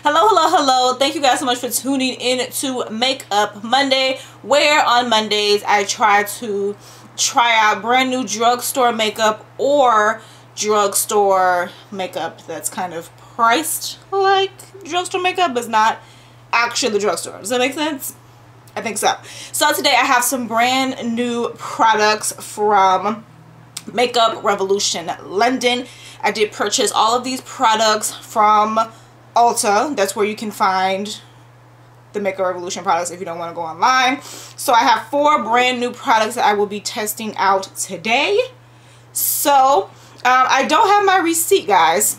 Hello. Thank you guys so much for tuning in to Makeup Monday, where on Mondays I try out brand new drugstore makeup or drugstore makeup that's kind of priced like drugstore makeup but it's not actually the drugstore. Does that make sense? I think so. So today I have some brand new products from Makeup Revolution London. I did purchase all of these products from Ulta. That's where you can find the Makeup Revolution products if you don't want to go online. So I have 4 brand new products that I will be testing out today. So I don't have my receipt, guys,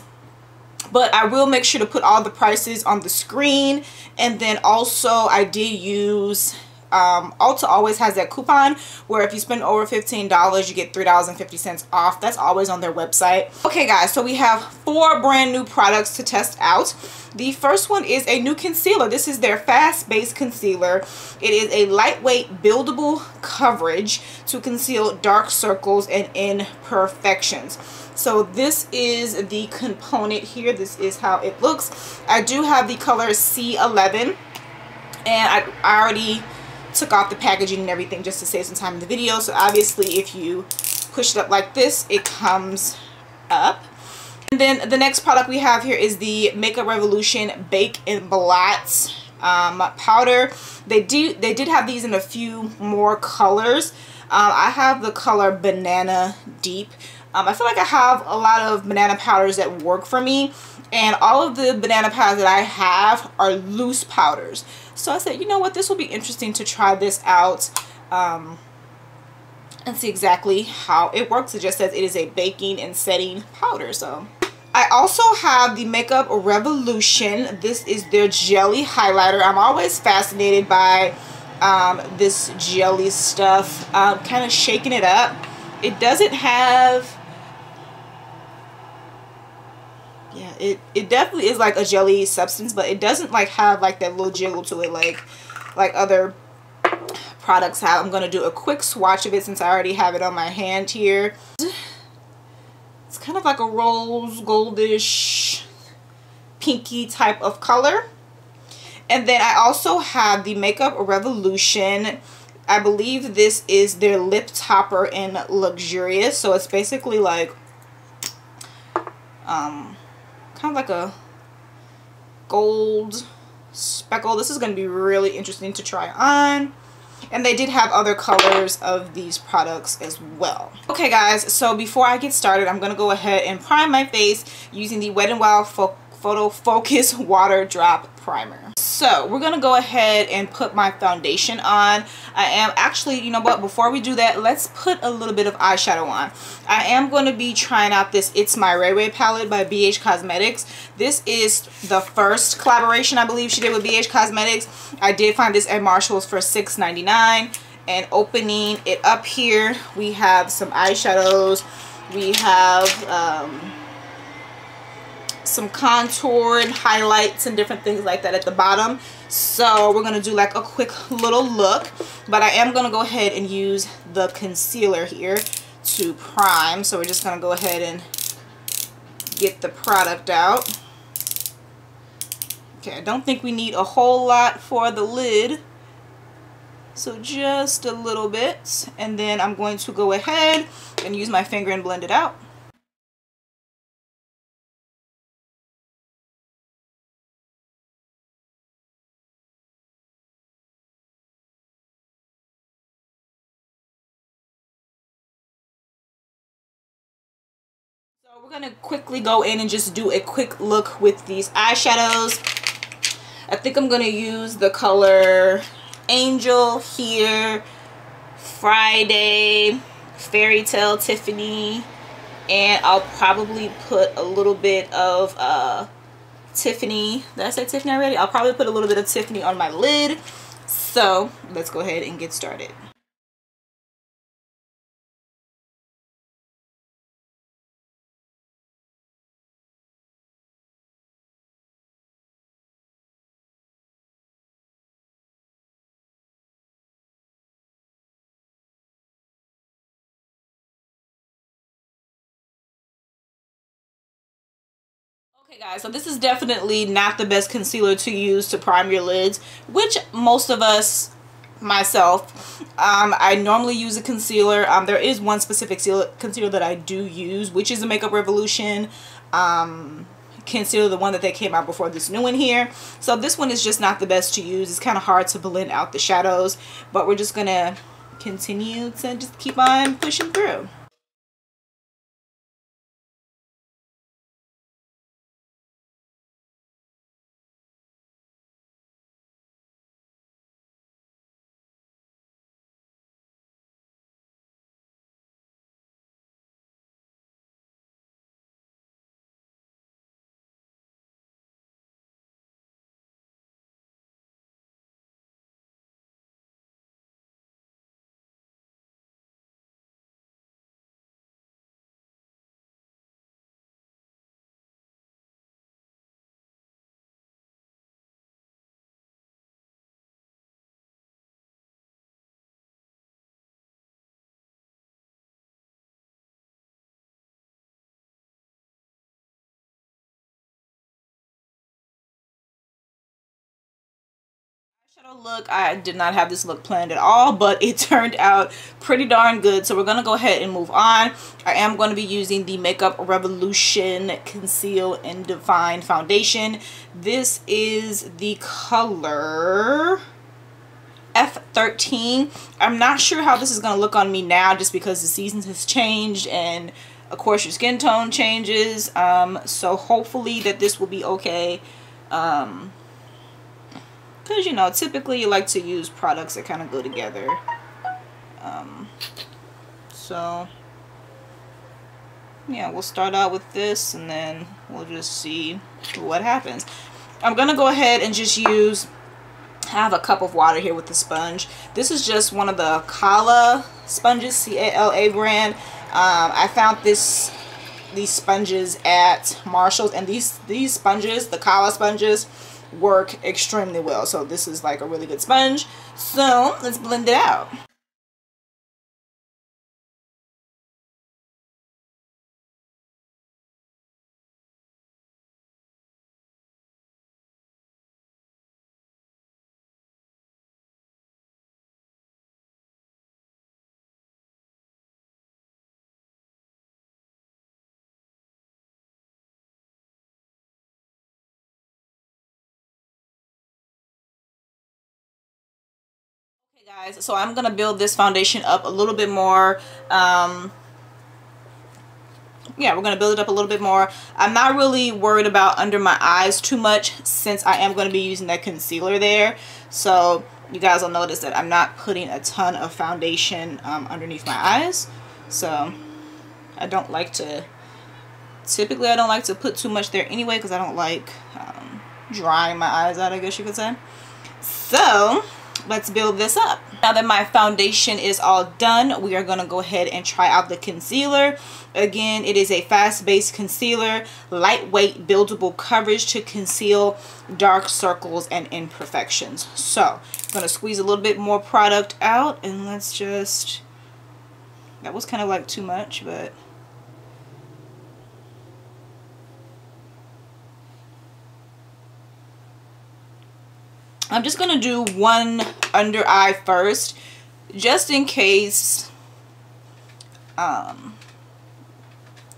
but I will make sure to put all the prices on the screen. And then also I did use Ulta always has that coupon where if you spend over $15 you get $3.50 off. That's always on their website. Okay guys, so we have 4 brand new products to test out. The first one is a new concealer. This is their fast base concealer. It is a lightweight buildable coverage to conceal dark circles and imperfections. So this is the component here. This is how it looks. I do have the color C11 and I already took off the packaging and everything just to save some time in the video. So obviously if you push it up like this, it comes up. And then the next product we have here is the Makeup Revolution Bake and Blot powder. They did have these in a few more colors. I have the color Banana Deep. I feel like I have a lot of banana powders that work for me, and all of the banana powders that I have are loose powders. So I said, you know what, this will be interesting to try this out and see exactly how it works. It just says it is a baking and setting powder. So I also have the Makeup Revolution. This is their jelly highlighter. I'm always fascinated by this jelly stuff. Kind of shaking it up. It doesn't have... Yeah, it definitely is like a jelly substance, but it doesn't like have like that little jiggle to it like other products have. I'm going to do a quick swatch of it since I already have it on my hand here. It's kind of like a rose goldish pinky type of color. And then I also have the Makeup Revolution. I believe this is their lip topper in Luxurious. So it's basically like kind of like a gold speckle. This is going to be really interesting to try on. And they did have other colors of these products as well. Okay guys, so before I get started, I'm going to go ahead and prime my face using the Wet n Wild Photo Focus Water Drop Primer. So we're going to go ahead and put my foundation on. I am actually, you know what, before we do that, let's put a little bit of eyeshadow on. I am going to be trying out this It's My Ray Ray palette by BH Cosmetics. This is the first collaboration I believe she did with BH Cosmetics. I did find this at Marshall's for $6.99. And opening it up here, we have some eyeshadows. We have some contour and highlights and different things like that at the bottom. So we're going to do like a quick little look, but I am going to go ahead and use the concealer here to prime. So we're just going to go ahead and get the product out. Okay, I don't think we need a whole lot for the lid, so just a little bit, and then I'm going to go ahead and use my finger and blend it out. So we're going to quickly go in and just do a quick look with these eyeshadows. I think I'm going to use the color Angel here, Friday, Fairy Tale Tiffany, and I'll probably put a little bit of Tiffany. Did I say Tiffany already? I'll probably put a little bit of Tiffany on my lid. So let's go ahead and get started. Okay guys, so this is definitely not the best concealer to use to prime your lids, which most of us, myself, I normally use a concealer. There is one specific concealer that I do use, which is the Makeup Revolution concealer, the one that they came out before this new one here. So this one is just not the best to use. It's kind of hard to blend out the shadows, but we're just gonna continue to just keep on pushing through. Eyeshadow look, I did not have this look planned at all, but it turned out pretty darn good. So we're going to go ahead and move on. I am going to be using the Makeup Revolution Conceal and Define Foundation. This is the color F13. I'm not sure how this is going to look on me now, just because the seasons has changed and of course your skin tone changes. So hopefully that this will be okay. Because, you know, typically you like to use products that kind of go together. So, yeah, we'll start out with this and then we'll just see what happens. I'm going to go ahead and just use, I have a cup of water here with the sponge. This is just one of the Kala sponges, C-A-L-A brand. I found these sponges at Marshall's, and these sponges, the Kala sponges, work extremely well. So this is like a really good sponge. So let's blend it out. Okay guys, so I'm gonna build this foundation up a little bit more. Yeah, we're gonna build it up a little bit more. I'm not really worried about under my eyes too much, since I am going to be using that concealer there. So you guys will notice that I'm not putting a ton of foundation underneath my eyes. So I don't like to, typically I don't like to put too much there anyway, because I don't like drying my eyes out, I guess you could say. So let's build this up. Now that my foundation is all done, we are going to go ahead and try out the concealer. Again, it is a fast-based concealer, lightweight, buildable coverage to conceal dark circles and imperfections. So I'm going to squeeze a little bit more product out, and let's just, that was kind of like too much, but I'm just going to do one under eye first, just in case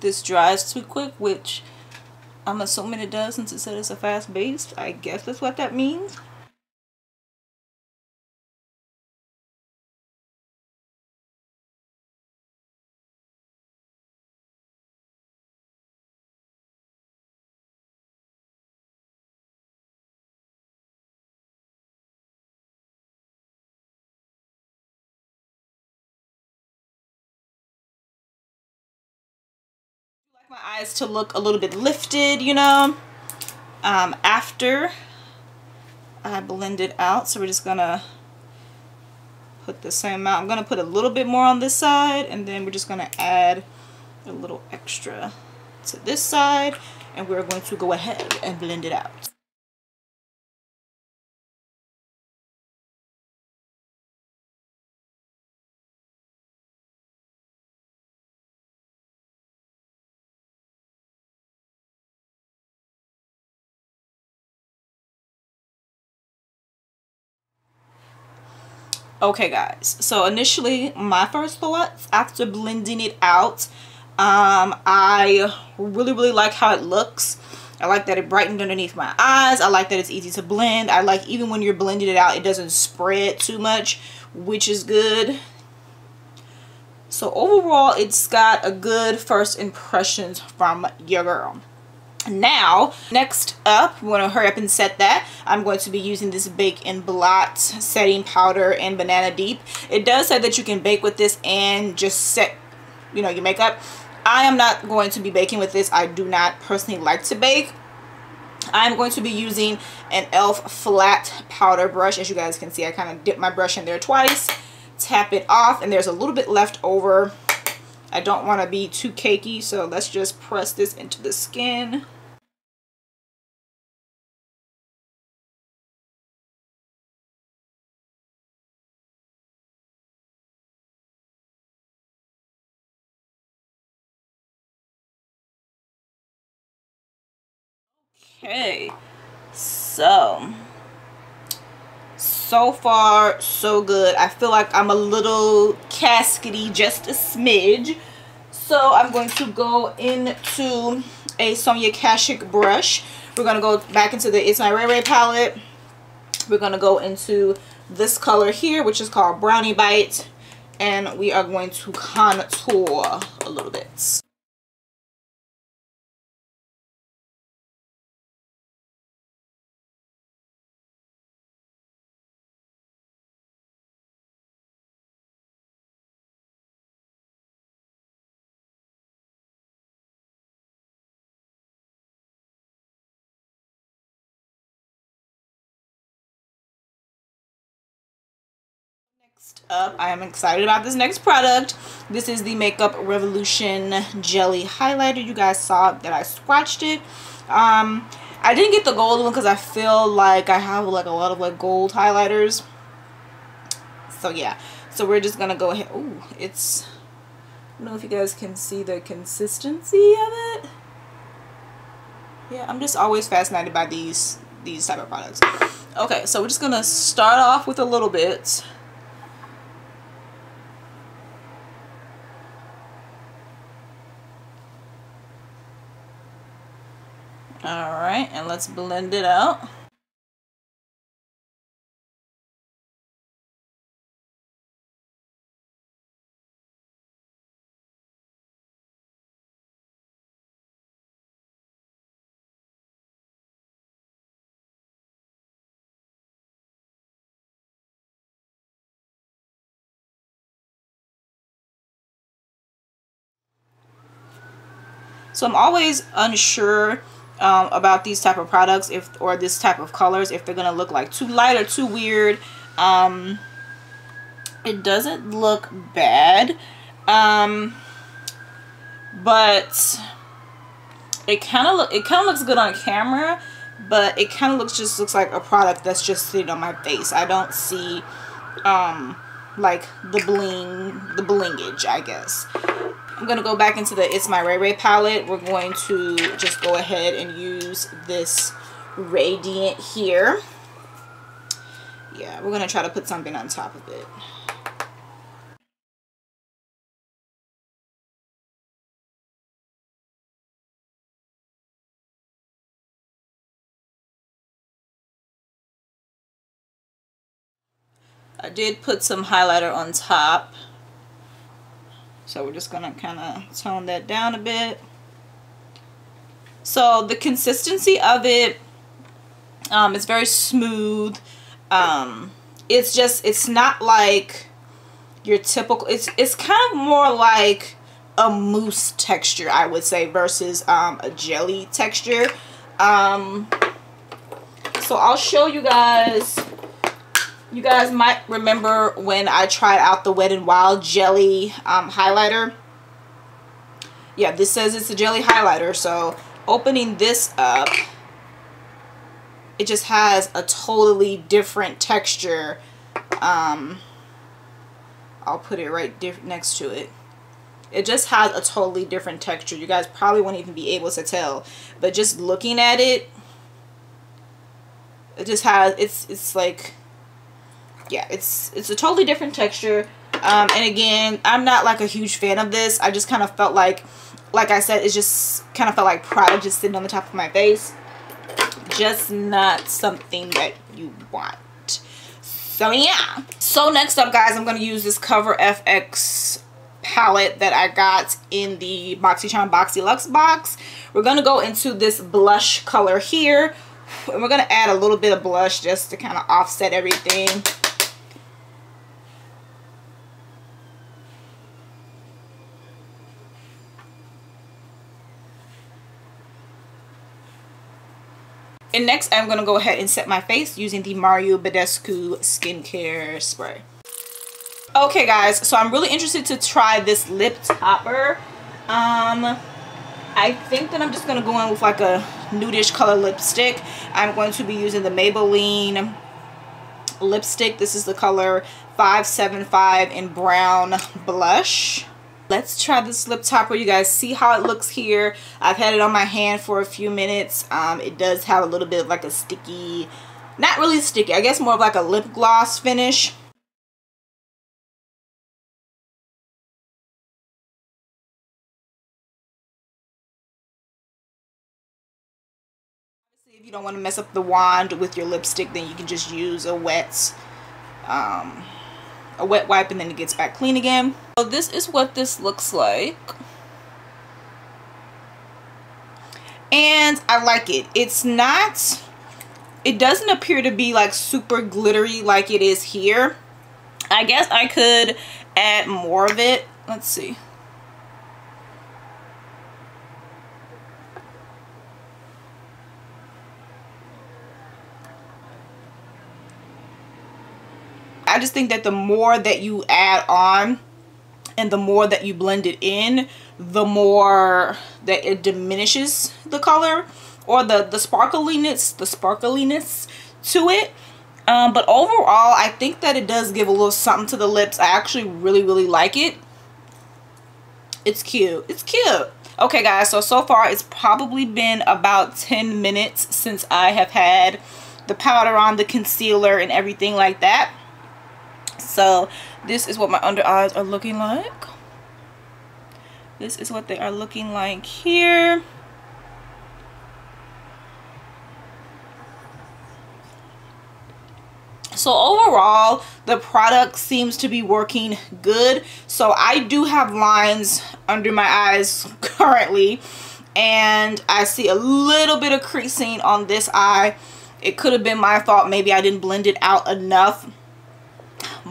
this dries too quick, which I'm assuming it does since it said it's a fast based. I guess that's what that means. I like my eyes to look a little bit lifted, you know, after I blend it out. So we're just gonna put the same amount. I'm gonna put a little bit more on this side, and then we're just gonna add a little extra to this side, and we're going to go ahead and blend it out. Okay guys, so initially my first thoughts after blending it out, I really like how it looks. I like that it brightened underneath my eyes. I like that it's easy to blend. I like even when you're blending it out, it doesn't spread too much, which is good. So overall, it's got a good first impressions from your girl. Now, next up, we want to hurry up and set that. I'm going to be using this Bake and Blot setting powder in Banana Deep. It does say that you can bake with this and just set, you know, your makeup. I am not going to be baking with this. I do not personally like to bake. I'm going to be using an e.l.f. flat powder brush. As you guys can see, I kind of dip my brush in there twice, tap it off, and there's a little bit left over. I don't want to be too cakey, so let's just press this into the skin. Okay, so far so good. I feel like I'm a little caskety, just a smidge. So I'm going to go into a Sonia Kashuk brush. We're going to go back into the It's My Ray Ray palette. We're going to go into this color here, which is called Brownie Bite. And we are going to contour a little bit. Next up, I am excited about this next product. This is the Makeup Revolution Jelly Highlighter. You guys saw that I swatched it. I didn't get the gold one because I feel like I have like a lot of like gold highlighters. So yeah, so we're just gonna go ahead. Ooh, it's, I don't know if you guys can see the consistency of it. Yeah, I'm just always fascinated by these type of products. Okay, so we're just gonna start off with a little bit. Alright, and let's blend it out. So I'm always unsure about these type of products, or this type of colors, if they're gonna look like too light or too weird. It doesn't look bad, but it kind of looks good on camera, but it kind of looks like a product that's just sitting on my face. I don't see like the blingage, I guess. I'm going to go back into the It's My Ray Ray palette. We're going to just go ahead and use this Radiant here. Yeah, we're going to try to put something on top of it. I did put some highlighter on top. So we're just going to kind of tone that down a bit. So the consistency of it, it's very smooth. It's not like your typical, it's kind of more like a mousse texture, I would say, versus a jelly texture. So I'll show you guys. You guys might remember when I tried out the Wet n Wild jelly highlighter. Yeah, this says it's a jelly highlighter. So opening this up, it just has a totally different texture. I'll put it right next to it. It just has a totally different texture. You guys probably won't even be able to tell, but just looking at it, it just has, it's like, yeah, it's a totally different texture. And again, I'm not like a huge fan of this. I just kind of felt like I said, it just kind of felt like product just sitting on the top of my face. Just not something that you want. So yeah. So next up, guys, I'm going to use this Cover FX palette that I got in the BoxyCharm Boxy Luxe box. We're going to go into this blush color here. And we're going to add a little bit of blush just to kind of offset everything. And next, I'm going to go ahead and set my face using the Mario Badescu skincare spray. Okay, guys, so I'm really interested to try this lip topper. I think that I'm just going to go in with like a nudish color lipstick. I'm going to be using the Maybelline lipstick. This is the color 575 in brown blush. Let's try this lip topper. You guys see how it looks here. I've had it on my hand for a few minutes. It does have a little bit of like a sticky, not really sticky, I guess more of like a lip gloss finish. If you don't want to mess up the wand with your lipstick, then you can just use a wet wipe and then it gets back clean again. So this is what this looks like. And I like it. It's not, it doesn't appear to be like super glittery like it is here. I guess I could add more of it. Let's see. I just think that the more that you add on and the more that you blend it in, the more that it diminishes the color or the sparkliness to it. But overall, I think that it does give a little something to the lips. I actually really like it. It's cute. It's cute. Okay, guys, so far it's probably been about 10 minutes since I have had the powder on, the concealer, and everything like that. So this is what my under eyes are looking like. This is what they are looking like here. So overall, the product seems to be working good. So I do have lines under my eyes currently, and I see a little bit of creasing on this eye. It could have been my fault. Maybe I didn't blend it out enough.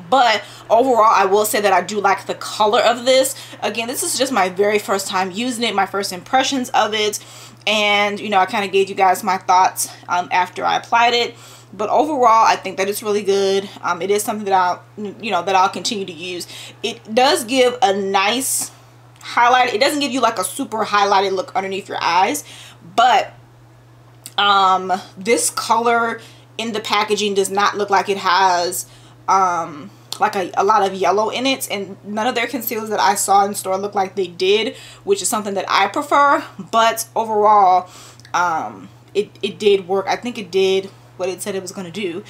But overall, I will say that I do like the color of this. Again, this is just my very first time using it, my first impressions of it. And, you know, I kind of gave you guys my thoughts after I applied it. But overall, I think that it's really good. It is something that I'll continue to use. It does give a nice highlight. It doesn't give you like a super highlighted look underneath your eyes. But this color in the packaging does not look like it has like a lot of yellow in it, and none of their concealers that I saw in store look like they did, which is something that I prefer. But overall, it did work. I think it did what it said it was going to do.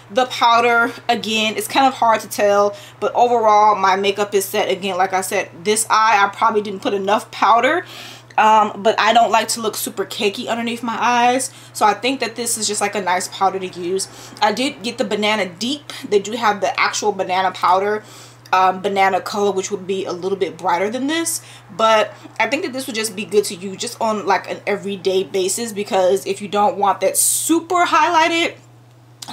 The powder, again, it's kind of hard to tell, but overall my makeup is set. Again, like I said, this eye I probably didn't put enough powder. But I don't like to look super cakey underneath my eyes, so I think that this is just like a nice powder to use. I did get the Banana Deep. They do have the actual banana powder, banana color, which would be a little bit brighter than this, but I think that this would just be good to use just on like an everyday basis, because if you don't want that super highlighted,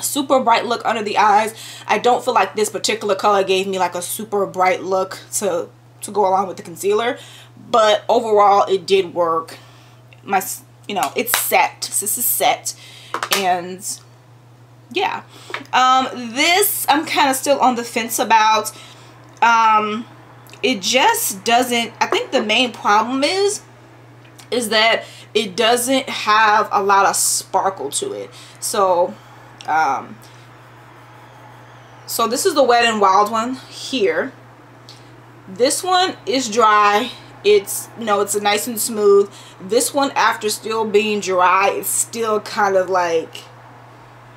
super bright look under the eyes, I don't feel like this particular color gave me like a super bright look to go along with the concealer. But overall, it did work. It's set. This is set. And yeah. This I'm kind of still on the fence about. It just doesn't, I think the main problem is that it doesn't have a lot of sparkle to it. So so this is the Wet n Wild one here. This one is dry. It's, it's a nice and smooth. This one, after still being dry, it's still kind of like,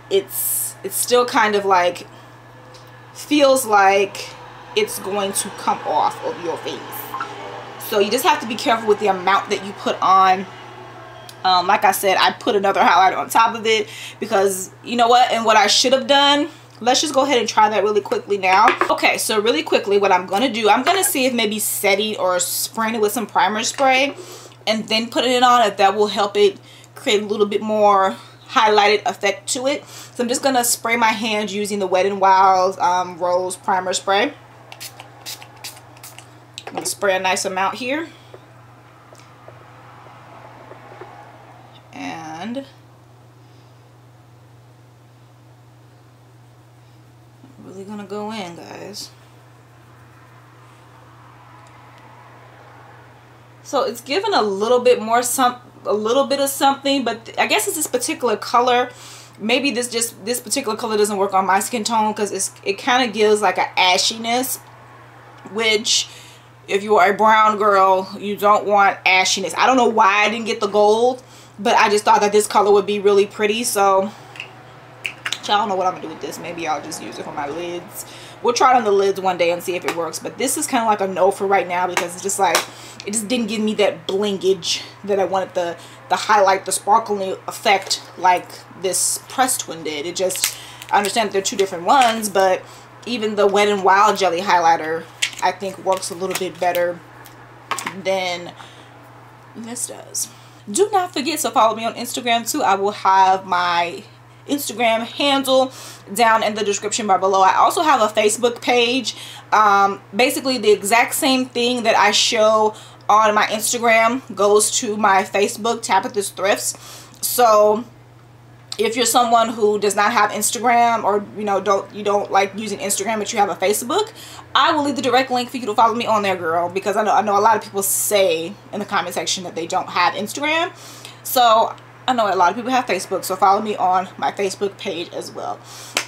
it's still kind of like feels like it's going to come off of your face. So you just have to be careful with the amount that you put on. Like I said, I put another highlighter on top of it because you know what, and what I should have done, let's just go ahead and try that really quickly now. Okay, so really quickly what I'm gonna do, I'm gonna see if maybe setting or spraying it with some primer spray and then putting it on, if that will help it create a little bit more highlighted effect to it. So I'm just gonna spray my hands using the Wet n Wild Rose primer spray. I'm gonna spray a nice amount here. And I'm really gonna go in, guys. So it's given a little bit more a little bit of something, but I guess it's this particular color. Maybe this particular color doesn't work on my skin tone because it kind of gives like an ashiness, which if you are a brown girl, you don't want ashiness. I don't know why I didn't get the gold, but I just thought that this color would be really pretty. So I don't know what I'm gonna do with this. Maybe I'll just use it for my lids. We'll try it on the lids one day and see if it works, but this is kind of like a no for right now because it's just like, it just didn't give me that blingage that I wanted, the highlight, the sparkling effect like this pressed one did. It just, I understand that they're two different ones, but even the Wet n Wild jelly highlighter I think works a little bit better than this does. Do not forget to follow me on Instagram too. I will have my Instagram handle down in the description bar below. I also have a Facebook page. Basically the exact same thing that I show on my Instagram goes to my Facebook, Tabitha's Thrifts. So if you're someone who does not have Instagram, or you don't like using Instagram but you have a Facebook, I will leave the direct link for you to follow me on there, girl, because I know a lot of people say in the comment section that they don't have Instagram. So I know a lot of people have Facebook, so follow me on my Facebook page as well.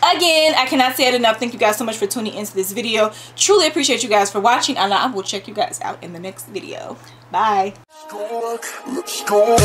Again, I cannot say it enough. Thank you guys so much for tuning into this video. Truly appreciate you guys for watching, and I will check you guys out in the next video. Bye. Let's go.